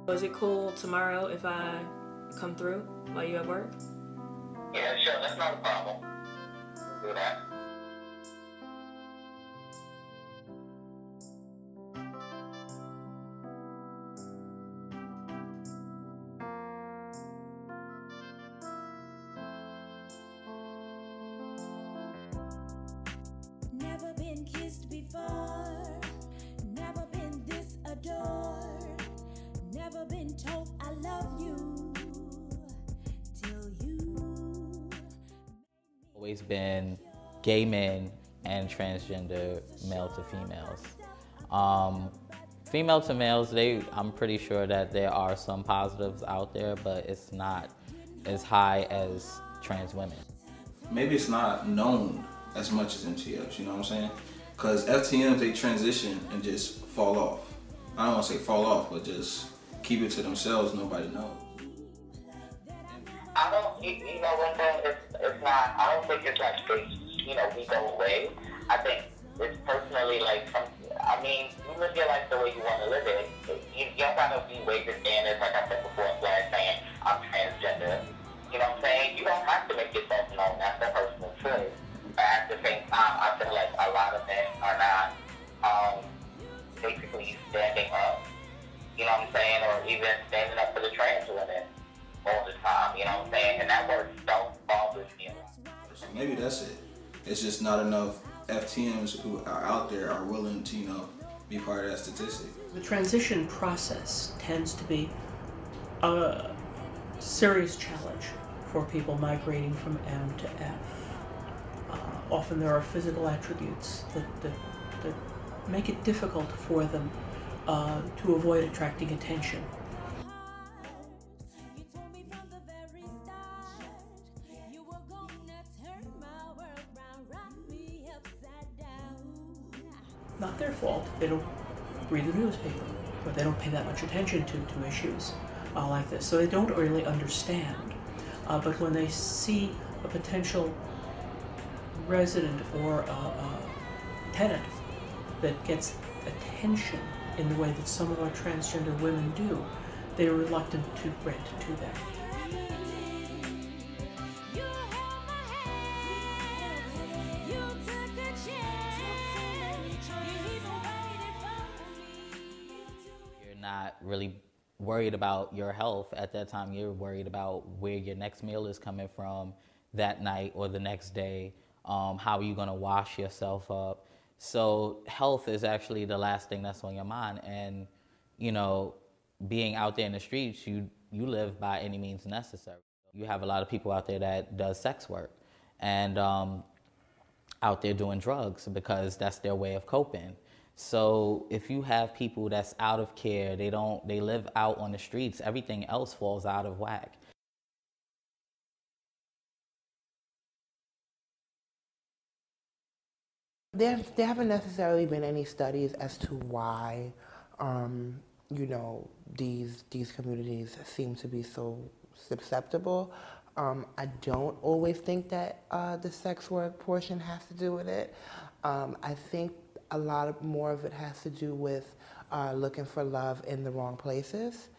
Is it cool tomorrow if I come through while you at work? Yeah, sure, that's not a problem. We'll do that. Never been kissed before, never been this adored, never been told I love you till you. Always been gay men and transgender male to females. Female to males, I'm pretty sure that there are some positives out there, but it's not as high as trans women. Maybe it's not known as much as MTLs, you know what I'm saying? Because FTMs, they transition and just fall off. I don't want to say fall off, but just keep it to themselves, nobody knows. I don't, you know what, it's not, I don't think it's like straight, you know, we go away. I think it's personally like, I mean, you live your life the way you want to live it. You don't gotta be way the standards, like I said before, like saying, I'm transgender. You know what I'm saying? You don't have to make yourself known, that's a personal choice. But at the same time, I feel like a lot of men are not basically standing up, you know what I'm saying, or even standing up for the trans women all the time, you know what I'm saying, and that word bothers me a lot. So maybe that's it. It's just not enough FTMs who are out there are willing to, you know, be part of that statistic. The transition process tends to be a serious challenge for people migrating from M to F. Often there are physical attributes that make it difficult for them to avoid attracting attention. Not their fault. They don't read the newspaper, or they don't pay that much attention to issues like this, so they don't really understand. But when they see a potential resident or a tenant that gets attention in the way that some of our transgender women do, they are reluctant to rent to them. You're not really worried about your health at that time. You're worried about where your next meal is coming from that night or the next day. How are you going to wash yourself up? So health is actually the last thing that's on your mind. And, you know, being out there in the streets, you live by any means necessary. You have a lot of people out there that does sex work and out there doing drugs because that's their way of coping. So if you have people that's out of care, they live out on the streets, everything else falls out of whack. There haven't necessarily been any studies as to why, you know, these communities seem to be so susceptible. I don't always think that the sex work portion has to do with it. I think a lot more of it has to do with looking for love in the wrong places,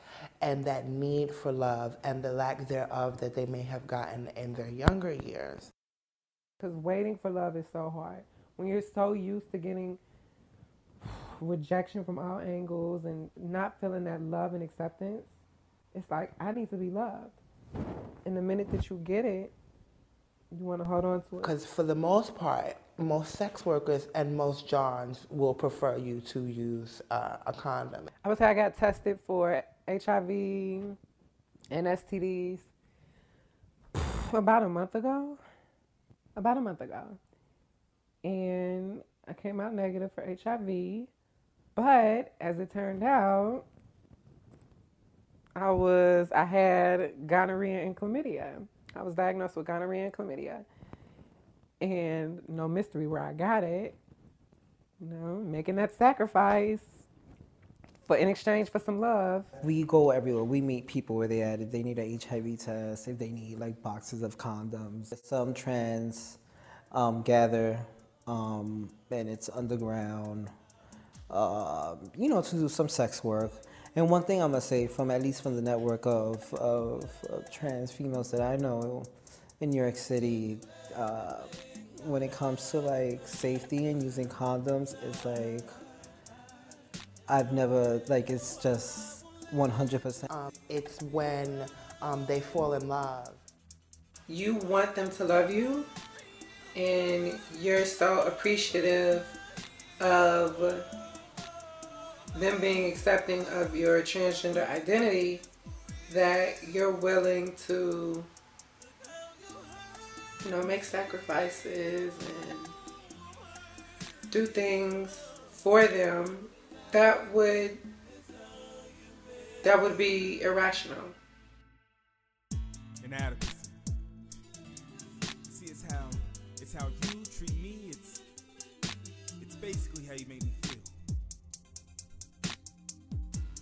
and that need for love and the lack thereof that they may have gotten in their younger years. Because waiting for love is so hard. When you're so used to getting rejection from all angles and not feeling that love and acceptance, it's like, I need to be loved. And the minute that you get it, you want to hold on to it. Because for the most part, most sex workers and most Johns will prefer you to use a condom. I would say I got tested for HIV and STDs about a month ago. And I came out negative for HIV, but as it turned out, I had gonorrhea and chlamydia. I was diagnosed with gonorrhea and chlamydia. And no mystery where I got it, you know, making that sacrifice in exchange for some love. We go everywhere. We meet people where they're at. If they need an HIV test, if they need like boxes of condoms. Some trans gather, and it's underground, you know, to do some sex work. And one thing I'm gonna say, from at least from the network of trans females that I know in New York City, when it comes to like safety and using condoms, it's like I've never, like, it's just 100%. It's when they fall in love. You want them to love you, and you're so appreciative of them being accepting of your transgender identity that you're willing to, you know, make sacrifices and do things for them that would be irrational. Inadequacy. See, it's how you treat me. It's basically how you make me feel.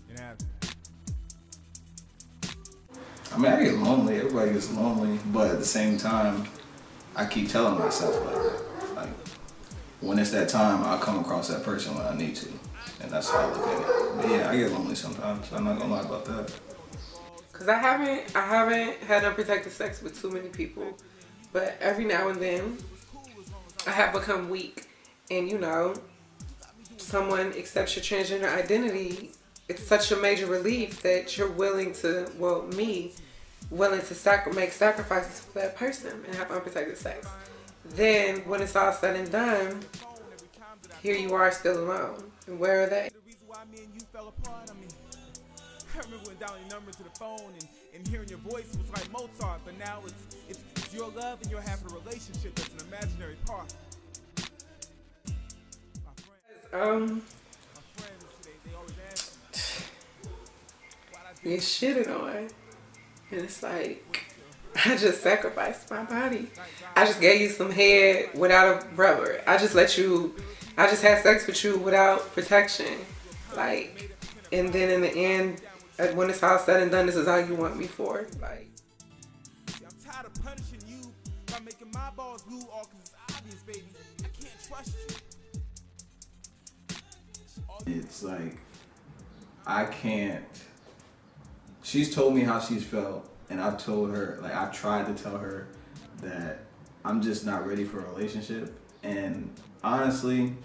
Inadequate. I mean, I get lonely. Everybody gets lonely, but at the same time, I keep telling myself like when it's that time, I'll come across that person when I need to, and that's how I look at it. But yeah, I get lonely sometimes. I'm not gonna lie about that. Cause I haven't had unprotected sex with too many people, but every now and then I have become weak, and you know, someone accepts your transgender identity. It's such a major relief that you're willing to, well, me, willing to make sacrifices for that person and have unprotected sex. Then when it's all said and done, here you are still alone. And where are they? I remember when dialing your number to the phone and hearing your voice was like Mozart, but now it's your love and your half of a relationship that's an imaginary part. Get shitted on, and it's like, I just sacrificed my body. I just gave you some head without a rubber. I just had sex with you without protection. Like, and then in the end, when it's all said and done, this is all you want me for. Like, I'm tired of punishing you by making my balls blue all because it's obvious, baby. I can't trust you. It's like, I can't. She's told me how she's felt, and I've told her, like, I've tried to tell her that I'm just not ready for a relationship. And honestly,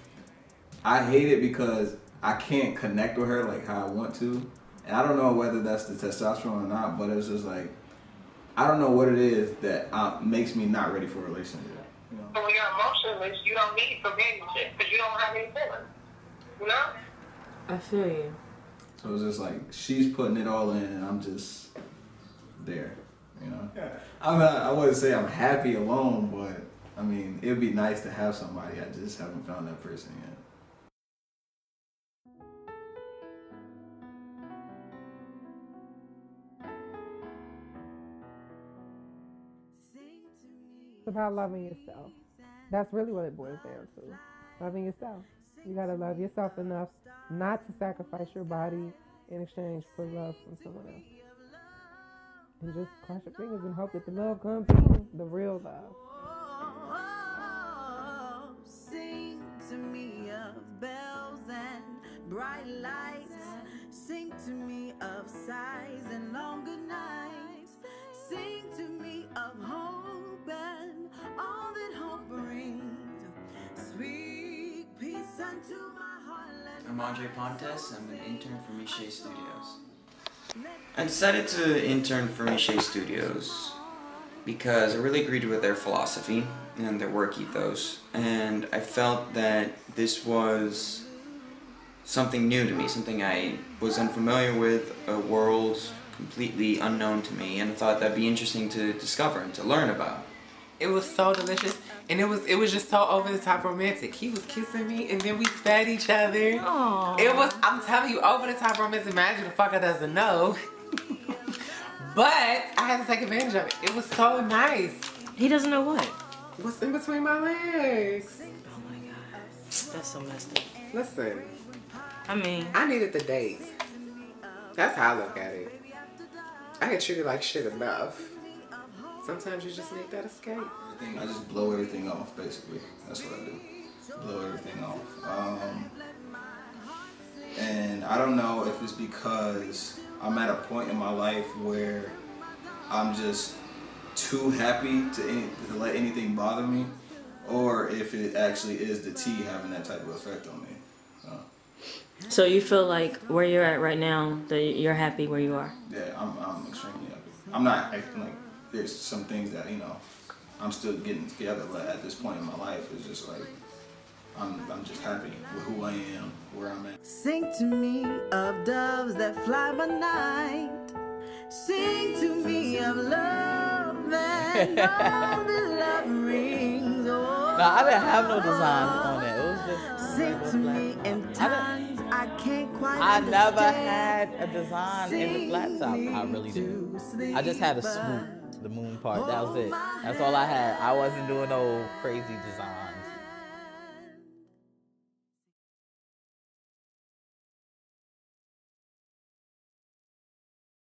I hate it because I can't connect with her like how I want to. And I don't know whether that's the testosterone or not, but it's just like, I don't know what it is that makes me not ready for a relationship. You know? So when you're emotionless, you don't need companionship because you don't have any feelings. You know? I feel you. So it's just like, she's putting it all in and I'm just there, you know? I wouldn't say I'm happy alone, but I mean, it'd be nice to have somebody. I just haven't found that person yet. it's about loving yourself. That's really what it boils down to. Loving yourself. You gotta love yourself enough not to sacrifice your body in exchange for love from someone else. And just cross your fingers and hope that the love comes in, the real love. Sing to me of bells and bright lights. Sing to me of sighs and longer nights. Sing to me of hope and all that hope brings. Speak peace unto my heart. I'm Andre Pontes. I'm an intern for Meshae Studios. I decided to intern for Meshae Studios because I really agreed with their philosophy and their work ethos, and I felt that this was something new to me, something I was unfamiliar with, a world completely unknown to me, and I thought that'd be interesting to discover and to learn about. It was so delicious, and it was just so over the top romantic. He was kissing me, and then we fed each other. Aww. It was, I'm telling you, over the top romantic. Imagine the fucker doesn't know. But I had to take advantage of it. It was so nice. He doesn't know what? What's in between my legs? Oh my god. That's so messed up. Listen, I mean, I needed the date. That's how I look at it. I get treated like shit enough. Sometimes you just need that escape. I just blow everything off, basically. That's what I do. Blow everything off. And I don't know if it's because I'm at a point in my life where I'm just too happy to let anything bother me, or if it actually is the tea having that type of effect on me. So you feel like where you're at right now, that you're happy where you are? Yeah, I'm extremely happy. I'm not acting like there's some things that, you know, I'm still getting together, but at this point in my life, it's just like, I'm just happy with who I am, where I'm at. Sing to me of doves that fly by night. Sing to me of love and all the love rings. Oh, No, I didn't have no designs on it. It was just sing to me in times I can't quite understand. never had a design in the flat top. I really didn't. I just had a swoop, the moon part. That was it. That's all I had. I wasn't doing no crazy design.